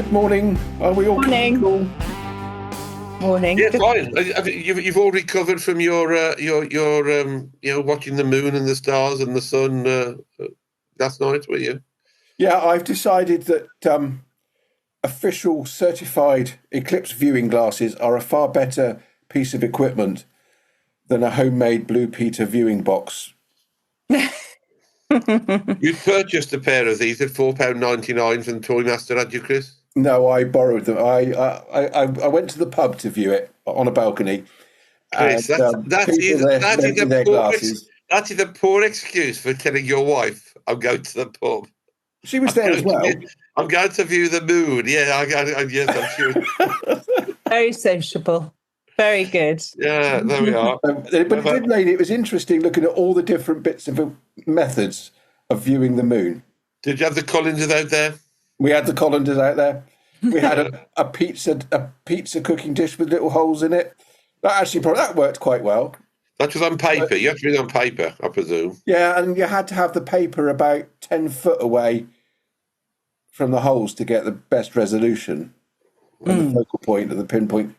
good morning. Are we all Morning. cool? Morning. Yeah, fine. You've all recovered from your watching the moon and the stars and the sun last night, were you? Yeah, I've decided that official certified eclipse viewing glasses are a far better piece of equipment than a homemade Blue Peter viewing box. You purchased a pair of these at £4.99 from Toymaster, had you, Chris? No, I borrowed them. I went to the pub to view it on a balcony. Chris, that is a poor excuse for telling your wife, I'm going to the pub. She was there as well. I'm going to view the moon. Yeah, yes, I'm sure. Very sociable. Very good. Yeah, there we are. But it did mean it was interesting looking at all the different bits of methods of viewing the moon. Did you have the colanders out there? We had the colanders out there. We had a pizza cooking dish with little holes in it. That worked quite well. That was on paper. You have to read it on paper, I presume. Yeah, and you had to have the paper about 10 foot away from the holes to get the best resolution and the focal point of the pinpoint.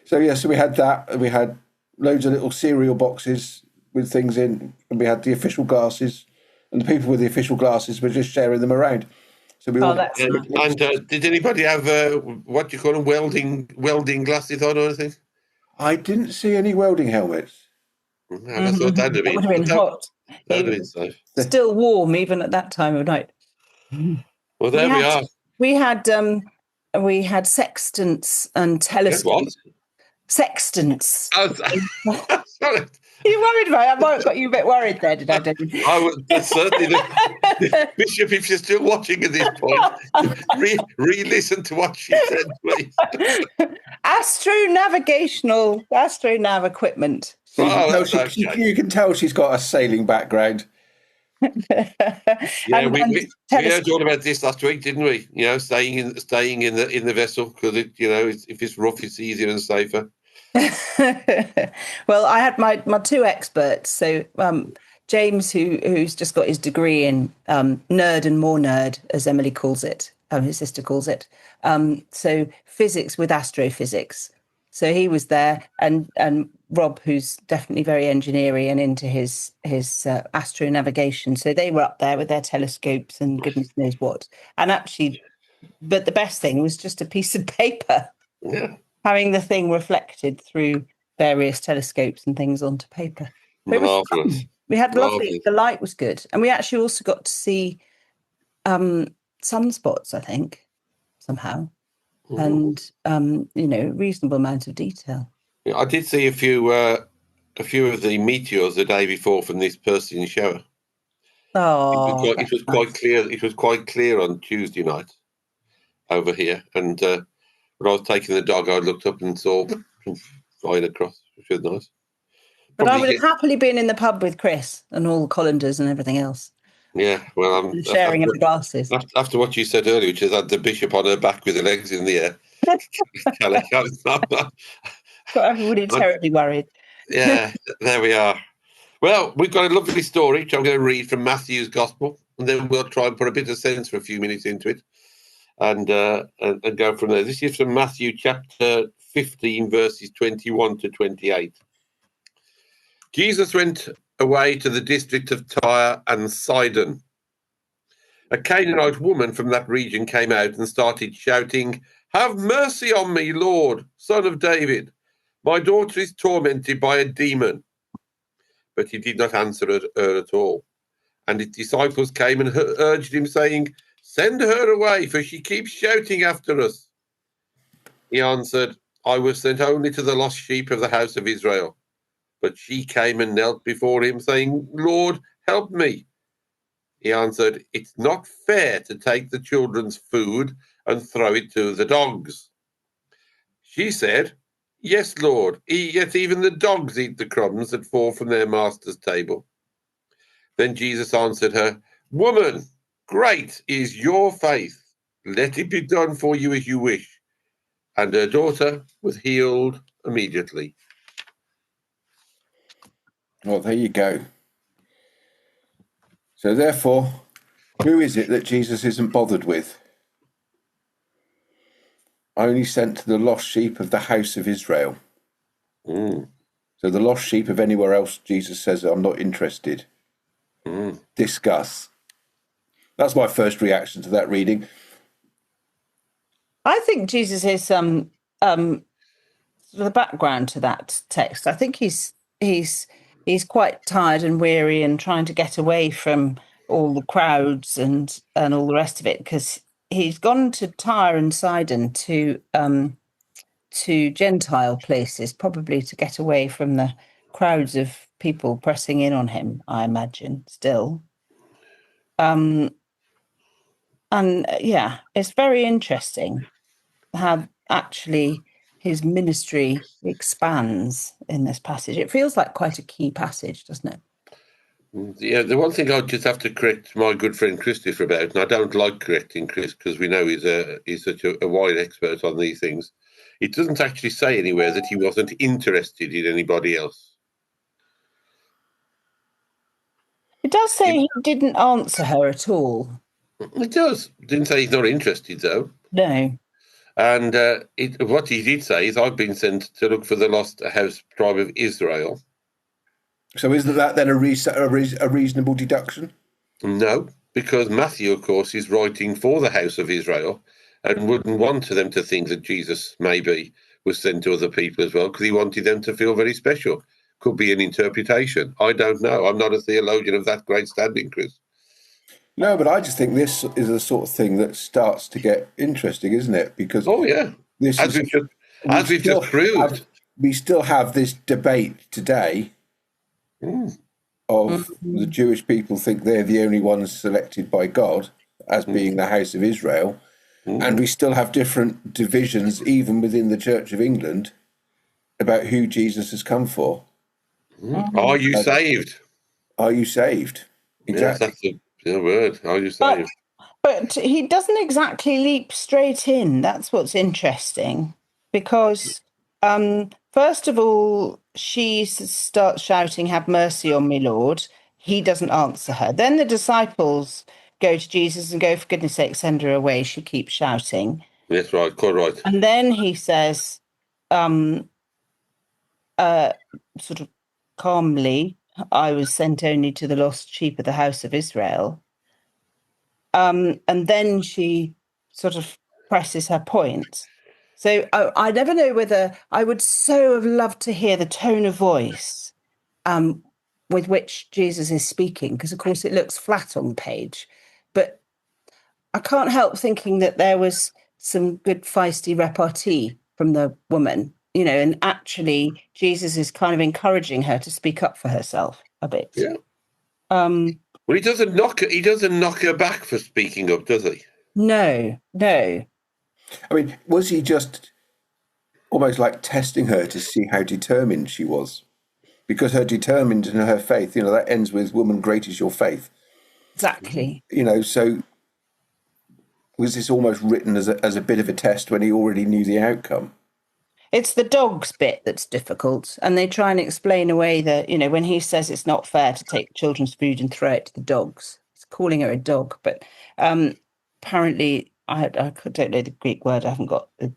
So we had that. We had loads of little cereal boxes with things in, and we had the official glasses, and the people with the official glasses were just sharing them around. So we all. And did anybody have what do you call them, welding glasses on or anything? I didn't see any welding helmets. I thought that would have been hot. That would have been safe. Still warm even at that time of night. Well, there we are. We had sextants and telescopes. What? Sextants. Oh, sorry. You worried about it? I might have got you a bit worried there, did I, Devon? I would certainly. Bishop, if you're still watching at this point, re-listen to what she said, please. astronav equipment. You can tell she's got a sailing background. Yeah, we heard all about this last week, didn't we? You know, staying in the vessel because if it's rough, it's easier and safer. Well, I had my two experts. So James, who's just got his degree in nerd and more nerd, as Emily calls it, his sister calls it. So physics with astrophysics. So he was there, and Rob, who's definitely very engineering and into his astronavigation. So they were up there with their telescopes and goodness knows what. And actually, but the best thing was just a piece of paper. Yeah. Having the thing reflected through various telescopes and things onto paper. We had lovely. The light was good, and we actually also got to see sunspots, I think, somehow, and reasonable amount of detail. Yeah, I did see a few of the meteors the day before from this Persian shower. Oh, it was quite clear. It was quite clear on Tuesday night over here, and. When I was taking the dog, I looked up and saw flying across, which was nice. But I would have happily been in the pub with Chris and all the colanders and everything else. Yeah, well, I'm sharing of the glasses. After what you said earlier, which is had the bishop on her back with her legs in the air. Got everybody terribly worried. Yeah, there we are. Well, we've got a lovely story, which I'm going to read from Matthew's Gospel, and then we'll try and put a bit of sense for a few minutes into it. And go from there. This is from Matthew chapter 15, verses 21 to 28. Jesus went away to the district of Tyre and Sidon. A Canaanite woman from that region came out and started shouting, "Have mercy on me, Lord, Son of David. My daughter is tormented by a demon." But he did not answer her at all. And his disciples came and urged him, saying, "Send her away, for she keeps shouting after us." He answered, "I was sent only to the lost sheep of the house of Israel." But she came and knelt before him, saying, "Lord, help me." He answered, "It's not fair to take the children's food and throw it to the dogs." She said, "Yes, Lord, yet even the dogs eat the crumbs that fall from their master's table." Then Jesus answered her, "Woman, great is your faith. Let it be done for you as you wish." And her daughter was healed immediately. Well, there you go. So therefore, who is it that Jesus isn't bothered with? only sent to the lost sheep of the house of Israel. Mm. So the lost sheep of anywhere else, Jesus says, I'm not interested. Discuss. That's my first reaction to that reading. I think Jesus is the background to that text. I think he's quite tired and weary and trying to get away from all the crowds and all the rest of it, because he's gone to Tyre and Sidon to Gentile places, probably to get away from the crowds of people pressing in on him, I imagine, still. And yeah, it's very interesting how actually his ministry expands in this passage. It feels like quite a key passage, doesn't it? Yeah, the one thing I just have to correct my good friend Christopher about, and I don't like correcting Chris because we know he's such a wide expert on these things. It doesn't actually say anywhere that he wasn't interested in anybody else. It does say he didn't answer her at all. It does. Didn't say he's not interested, though. No. And what he did say is, I've been sent to look for the lost house tribe of Israel. So isn't that then a reasonable deduction? No, because Matthew, of course, is writing for the house of Israel and wouldn't want them to think that Jesus maybe was sent to other people as well, because he wanted them to feel very special. Could be an interpretation. I don't know. I'm not a theologian of that great standing, Chris. No, but I just think this is the sort of thing that starts to get interesting, isn't it? Because we've just proved, we still have this debate today of the Jewish people think they're the only ones selected by God as being the house of Israel, and we still have different divisions even within the Church of England about who Jesus has come for. Are you saved? Are you saved? Exactly. Yes, that's the word. Are you saved? But he doesn't exactly leap straight in. That's what's interesting, because first of all, she starts shouting, "Have mercy on me, Lord." He doesn't answer her. Then the disciples go to Jesus and go, "For goodness sake, send her away. She keeps shouting." Yes, right, quite right. And then he says, sort of calmly, "I was sent only to the lost sheep of the house of Israel." And then she sort of presses her point. So I never know whether I would so have loved to hear the tone of voice with which Jesus is speaking, because, of course, it looks flat on the page. But I can't help thinking that there was some good feisty repartee from the woman, and actually Jesus is kind of encouraging her to speak up for herself a bit. Yeah. Well, he doesn't knock her back for speaking up, does he? No. I mean, was he just almost like testing her to see how determined she was? Because her determined in her faith, that ends with, "Woman, great is your faith." Exactly. So was this almost written as a bit of a test when he already knew the outcome? It's the dogs bit that's difficult, and they try and explain away that, when he says it's not fair to take children's food and throw it to the dogs, he's calling her a dog. But apparently, I don't know the Greek word. I haven't got the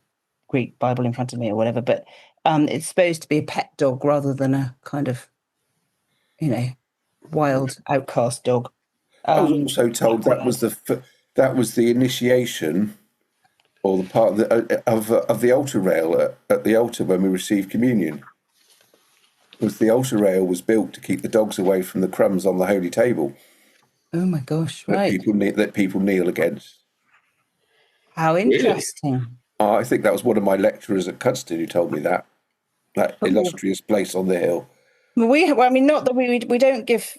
Greek Bible in front of me or whatever, but it's supposed to be a pet dog rather than a kind of, wild outcast dog. I was also told that was the initiation, or the part of the altar rail at the altar when we received communion. The altar rail was built to keep the dogs away from the crumbs on the holy table. Oh my gosh! Right. That people kneel against. How interesting! Really? I think that was one of my lecturers at Cudston who told me that illustrious place on the hill. Not that we don't give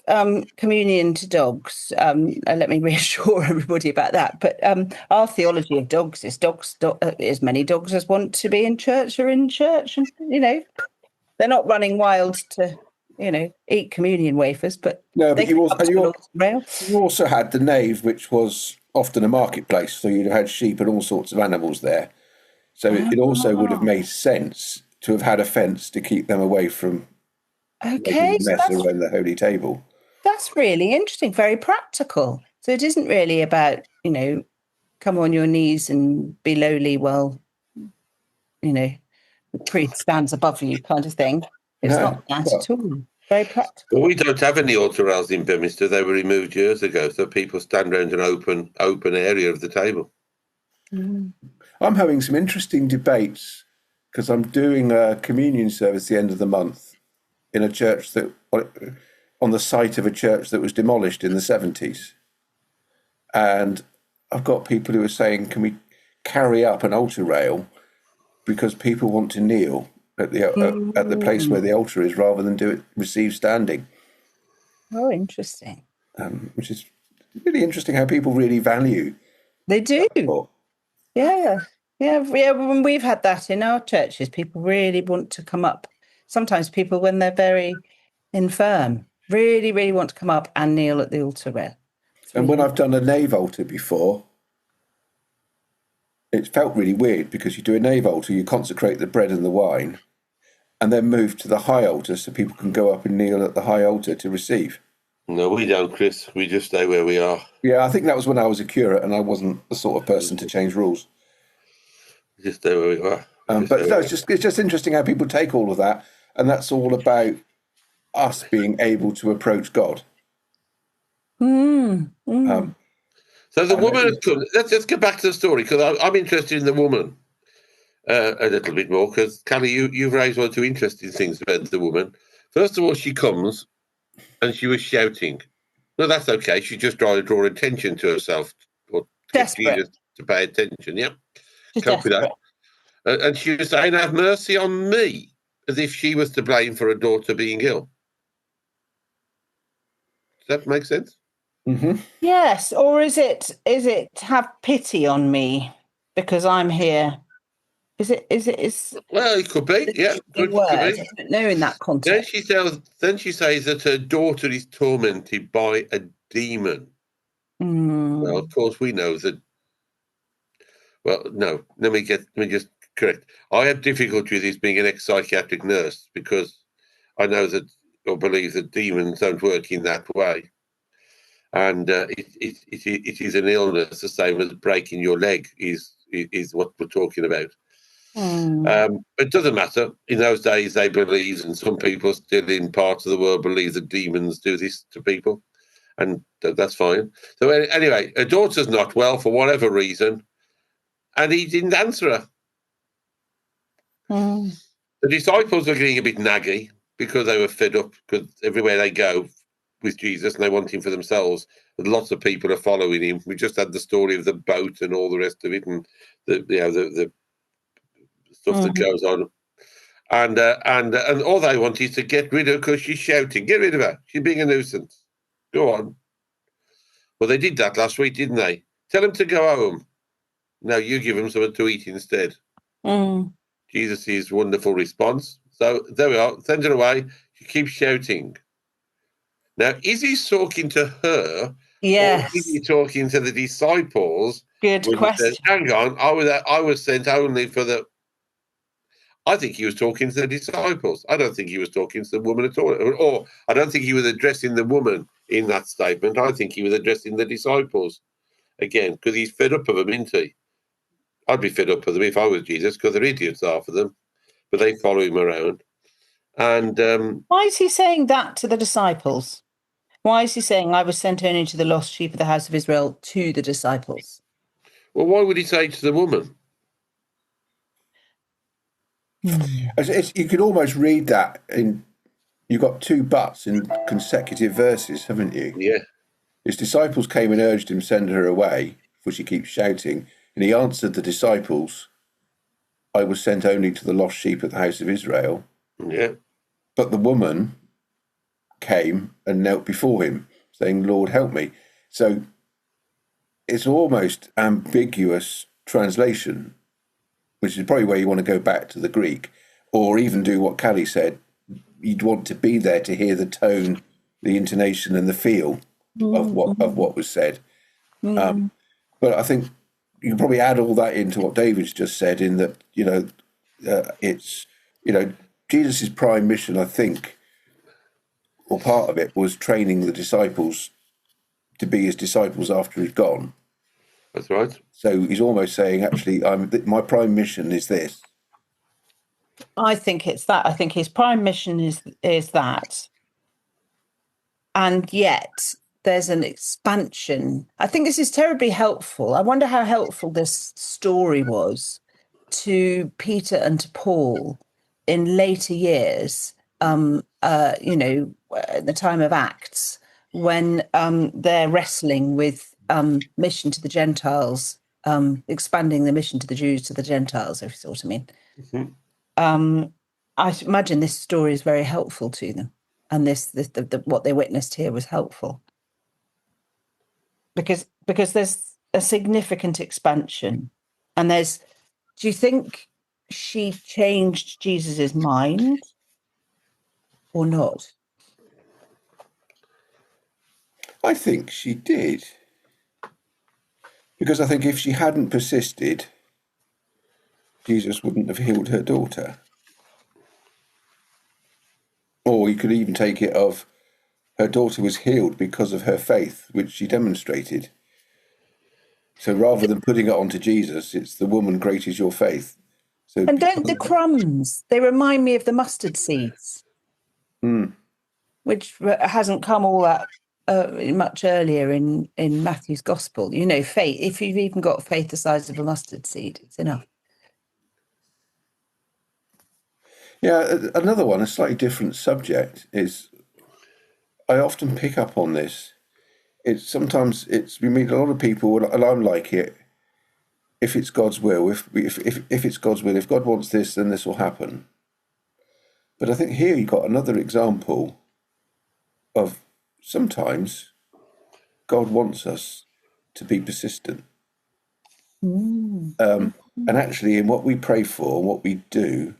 communion to dogs. Let me reassure everybody about that. But our theology of dogs is as many dogs as want to be in church are in church, and they're not running wild to eat communion wafers. But no, but you also had the nave, which was often a marketplace, so you'd have had sheep and all sorts of animals there. So it also would have made sense to have had a fence to keep them away from. Okay, mess around the holy table. That's really interesting, very practical. So it isn't really about, come on your knees and be lowly while the priest stands above you kind of thing. It's No, not that well, at all. Very practical. Well, we don't have any altar rails in Beaminster. They were removed years ago, so people stand around an open area of the table. I'm having some interesting debates because I'm doing a communion service at the end of the month in a church that on the site of a church that was demolished in the 70s. And I've got people who are saying, can we carry up an altar rail because people want to kneel at the place where the altar is rather than receive standing. Oh, interesting. Which is really interesting how people really value. They do. That. Yeah. When we've had that in our churches, people really want to come up. Sometimes people, when they're very infirm, really, really want to come up and kneel at the altar rail. And when I've done a nave altar before, it felt really weird because you do a nave altar, you consecrate the bread and the wine, and then move to the high altar so people can go up and kneel at the high altar to receive. No, we don't, Chris. We just stay where we are. Yeah, I think that was when I was a curate and I wasn't the sort of person to change rules. We just stay where we are. But no, it's just interesting how people take all of that, and that's all about us being able to approach God. So the woman, let's get back to the story, because I'm interested in the woman a little bit more, because, Callie, you've raised one or two interesting things about the woman. First of all, she comes and she was shouting. No, that's okay. She's just trying to draw attention to herself, or get Jesus to pay attention. Yeah, cope with that. And she was saying, have mercy on me, as if she was to blame for her daughter being ill. Does that make sense? Mm-hmm. Yes, or is it have pity on me because I'm here? Is Well, it could be. Yeah, could be. I don't know in that context. Then she says that her daughter is tormented by a demon. Well, of course, we know that. Well, no. Let me just correct. I have difficulty with this being an ex-psychiatric nurse because I know that or believe that demons don't work in that way, and it is an illness the same as breaking your leg is what we're talking about. It doesn't matter. In those days, they believed, and some people still in parts of the world believe that demons do this to people, and that's fine. So anyway, her daughter's not well for whatever reason, and he didn't answer her. The disciples were getting a bit naggy because they were fed up, because everywhere they go with Jesus and they want him for themselves, lots of people are following him. We just had the story of the boat and all the rest of it, and the stuff that goes on, and all they want is to get rid of her because she's shouting. Get rid of her. She's being a nuisance. Go on. Well, they did that last week, didn't they? Tell them to go home. No, you give them something to eat instead. Jesus' wonderful response. So there we are. Send her away. She keeps shouting. Now, is he talking to her? Yes. Or is he talking to the disciples? Good question. Said, hang on, I was sent only for the. I think he was talking to the disciples. I don't think he was talking to the woman at all. Or I don't think he was addressing the woman in that statement. I think he was addressing the disciples again, because he's fed up of them, isn't he? I'd be fed up with them if I was Jesus, because they're idiots, half of them. But they follow him around. And why is he saying that to the disciples? Why is he saying, I was sent only to the lost sheep of the house of Israel to the disciples? Well, why would he say to the woman? You could almost read that in. You've got two buts in consecutive verses, haven't you? Yeah. His disciples came and urged him, send her away, for she keeps shouting. And he answered the disciples, I was sent only to the lost sheep of the house of Israel. Yeah. But the woman came and knelt before him, saying, Lord, help me. So it's almost ambiguous translation, which is probably where you want to go back to the Greek, or even do what Callie said. You'd want to be there to hear the tone, the intonation, and the feel of what was said. But I think you can probably add all that into what David's just said, in that it's Jesus' prime mission, I think, or part of it, was training the disciples to be his disciples after he's gone. That's right. So he's almost saying, actually, my prime mission is this. I think it's that. I think his prime mission is that. And yet there's an expansion. I think this is terribly helpful. I wonder how helpful this story was to Peter and to Paul in later years, in the time of Acts, when they're wrestling with mission to the Gentiles, expanding the mission to the Jews to the Gentiles, if you see what I mean. Mm-hmm. I imagine this story is very helpful to them, and what they witnessed here was helpful because there's a significant expansion, and do you think she changed Jesus's mind or not? I think she did. Because I think if she hadn't persisted, Jesus wouldn't have healed her daughter. Or you could even take it of her daughter was healed because of her faith, which she demonstrated. So rather than putting it onto Jesus, it's the woman, great is your faith. So, and don't the crumbs, they remind me of the mustard seeds, which hasn't come all that much earlier in Matthew's gospel. You know, faith, if you've even got faith the size of a mustard seed, it's enough. Yeah, another one, a slightly different subject, is I often pick up on this. We meet a lot of people, and I'm like it. If it's God's will, if it's God's will, if God wants this, then this will happen. But I think here you got another example of sometimes God wants us to be persistent. And actually, in what we pray for and what we do,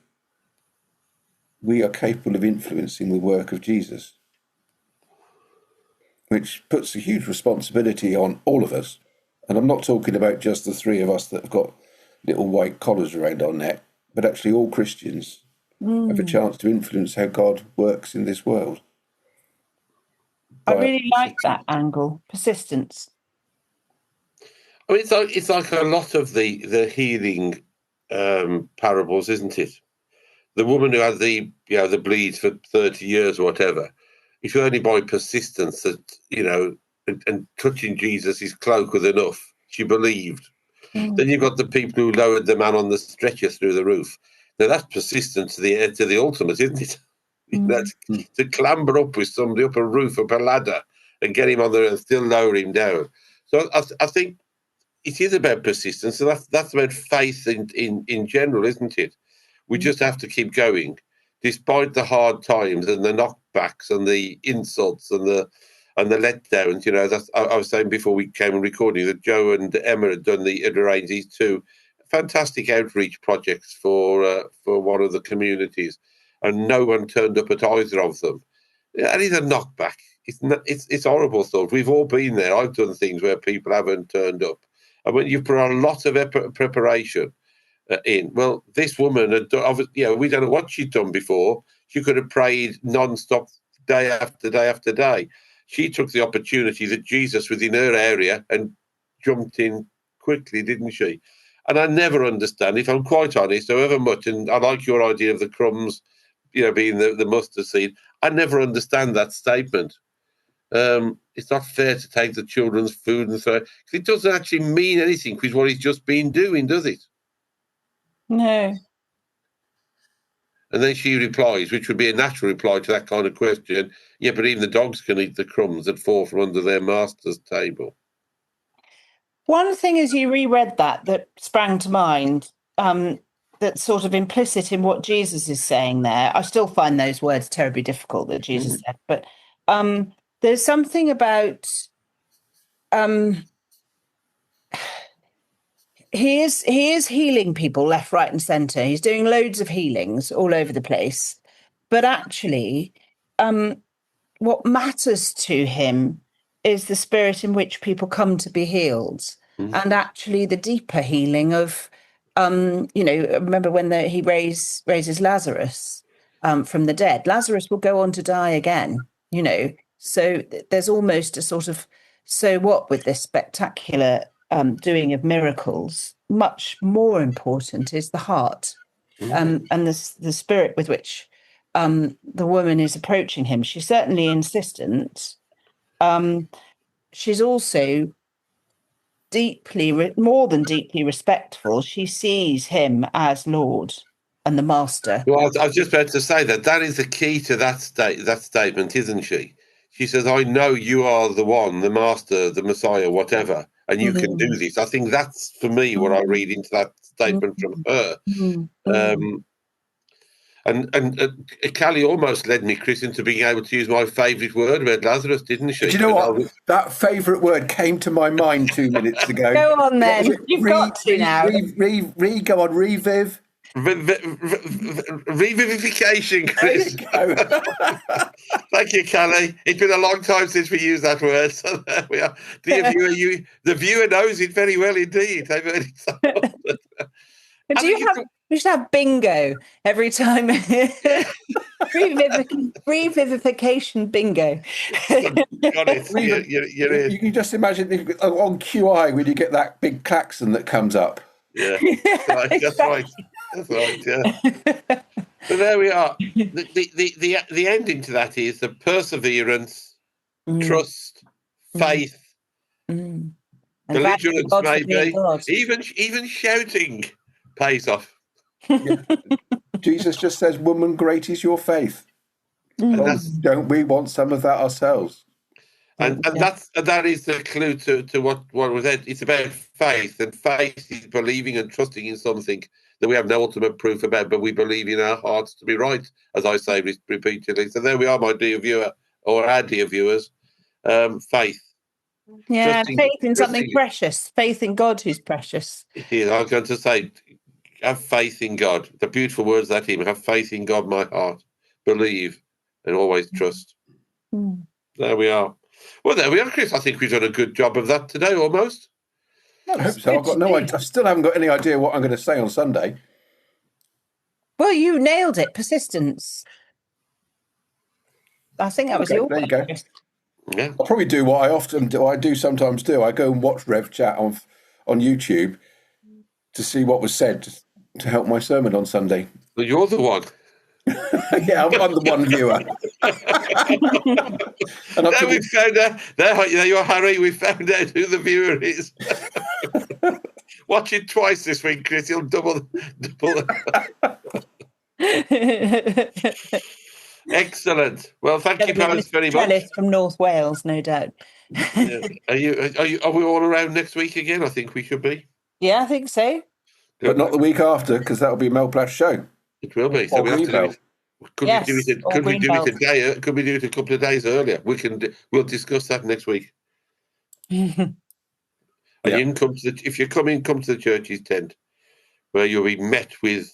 we are capable of influencing the work of Jesus, which puts a huge responsibility on all of us. And I'm not talking about just the three of us that have got little white collars around our neck, but actually all Christians have a chance to influence how God works in this world. I really like that angle, persistence. I mean, it's like a lot of the healing parables, isn't it? The woman who had the bleeds for 30 years or whatever, it's only by persistence that, and touching Jesus' cloak was enough. She believed. Then you've got the people who lowered the man on the stretcher through the roof. Now that's persistence to the ultimate, isn't it? That's to clamber up with somebody up a roof, up a ladder, and get him on there and still lower him down. So I think it is about persistence. So that's about faith in general, isn't it? We just have to keep going, despite the hard times and the knockbacks and the insults and the letdowns. You know, I was saying before we came and recording that Joe and Emma had arranged these two fantastic outreach projects for one of the communities, and no one turned up at either of them. That is a knockback. It's horrible stuff. We've all been there. I've done things where people haven't turned up, and when you put a lot of preparation in. Well, this woman had done, we don't know what she'd done before. She could have prayed non-stop day after day after day. She took the opportunity that Jesus was in her area and jumped in quickly, didn't she? And I never understand, if I'm quite honest, however much, and I like your idea of the crumbs, being the mustard seed, I never understand that statement. It's not fair to take the children's food and so, because it doesn't actually mean anything with what he's just been doing, does it? No. And then she replies, which would be a natural reply to that kind of question, yeah, but even the dogs can eat the crumbs that fall from under their master's table. One thing as you reread that sprang to mind, that's sort of implicit in what Jesus is saying there. I still find those words terribly difficult that Jesus said, but there's something about he is healing people left, right, and centre. He's doing loads of healings all over the place, but actually, what matters to him is the spirit in which people come to be healed, and actually the deeper healing of, remember when he raises Lazarus from the dead. Lazarus will go on to die again, so there's almost a sort of, so what with this spectacular doing of miracles, much more important is the heart. and the spirit with which the woman is approaching him. She's certainly insistent. She's also more than deeply respectful. She sees him as Lord and the Master. Well, I was just about to say that is the key to that statement, isn't she? She says, "I know you are the one, the Master, the Messiah, whatever, and you can do this." I think that's, for me, what I read into that statement from her. And Callie almost led me, Chris, into being able to use my favourite word about Lazarus, didn't she? Do you know what? That favourite word came to my mind 2 minutes ago. Go on then. You've got to now. Go on, reviv. Revivification, Chris. There you go. Thank you, Callie. It's been a long time since we used that word, so there we are. Dear viewer, the viewer knows it very well indeed. They've heard it so often. We should have bingo every time. Revivification bingo. Got it. You can just imagine on QI when you get that big klaxon that comes up. Yeah, that's right. Yeah. So there we are. The ending to that is the perseverance, trust, faith, diligence, maybe even shouting pays off. Yeah. Jesus just says, "Woman, great is your faith." Well, don't we want some of that ourselves? And that is the clue to what was said. It's about faith, and faith is believing and trusting in something that we have no ultimate proof about, but we believe in our hearts to be right, as I say repeatedly. So there we are, my dear viewer, or our dear viewers. Faith. Yeah, faith in something precious. Faith in God who's precious. It is. I was going to say, have faith in God. The beautiful words that hymn, have faith in God, my heart. Believe and always trust. There we are. Well, there we are, Chris. I think we've done a good job of that today, almost. I hope so. I've got no idea. I still haven't got any idea what I'm going to say on Sunday. Well, you nailed it. Persistence. I think that was your there you go. Yeah. I'll probably do what I often do. I sometimes do. I go and watch Rev Chat on YouTube to see what was said to help my sermon on Sunday. Well, you're the one. Yeah, I'm the one viewer. And Now we've found out. There you are, Harry. We've found out who the viewer is. Watch it twice this week, Chris. You'll double. Excellent. Well, thank you, Paris, very much. From North Wales, no doubt. Yeah. Are we all around next week again? I think we should be. Yeah, I think so. But not the week after, because that'll be Mel Plath's show. It will be. So we have to do it. Could we do it a day? Could we do it a couple of days earlier? We'll discuss that next week. And you can come to if you're coming, come to the church's tent, where you'll be met with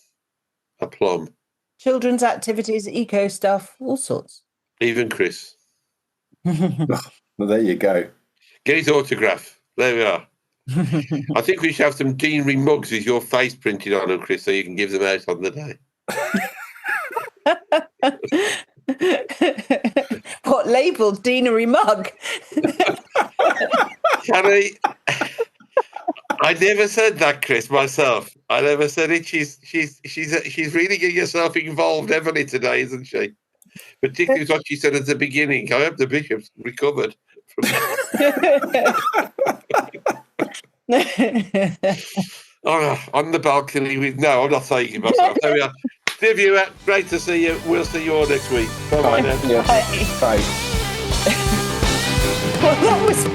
a plum. Children's activities, eco stuff, all sorts. Even Chris. Well, there you go. Get his autograph. There we are. I think we should have some Deanery mugs with your face printed on them, Chris, so you can give them out on the day. What, labelled Deanery mug? Harry, I never said that, Chris, myself. I never said it. She's really getting herself involved heavily today, isn't she? Particularly what she said at the beginning. I hope the bishop's recovered from on the balcony with no, I'm not saying it myself. There we are. Dear viewer, great to see you. We'll see you all next week. Bye now. Bye. Well, that was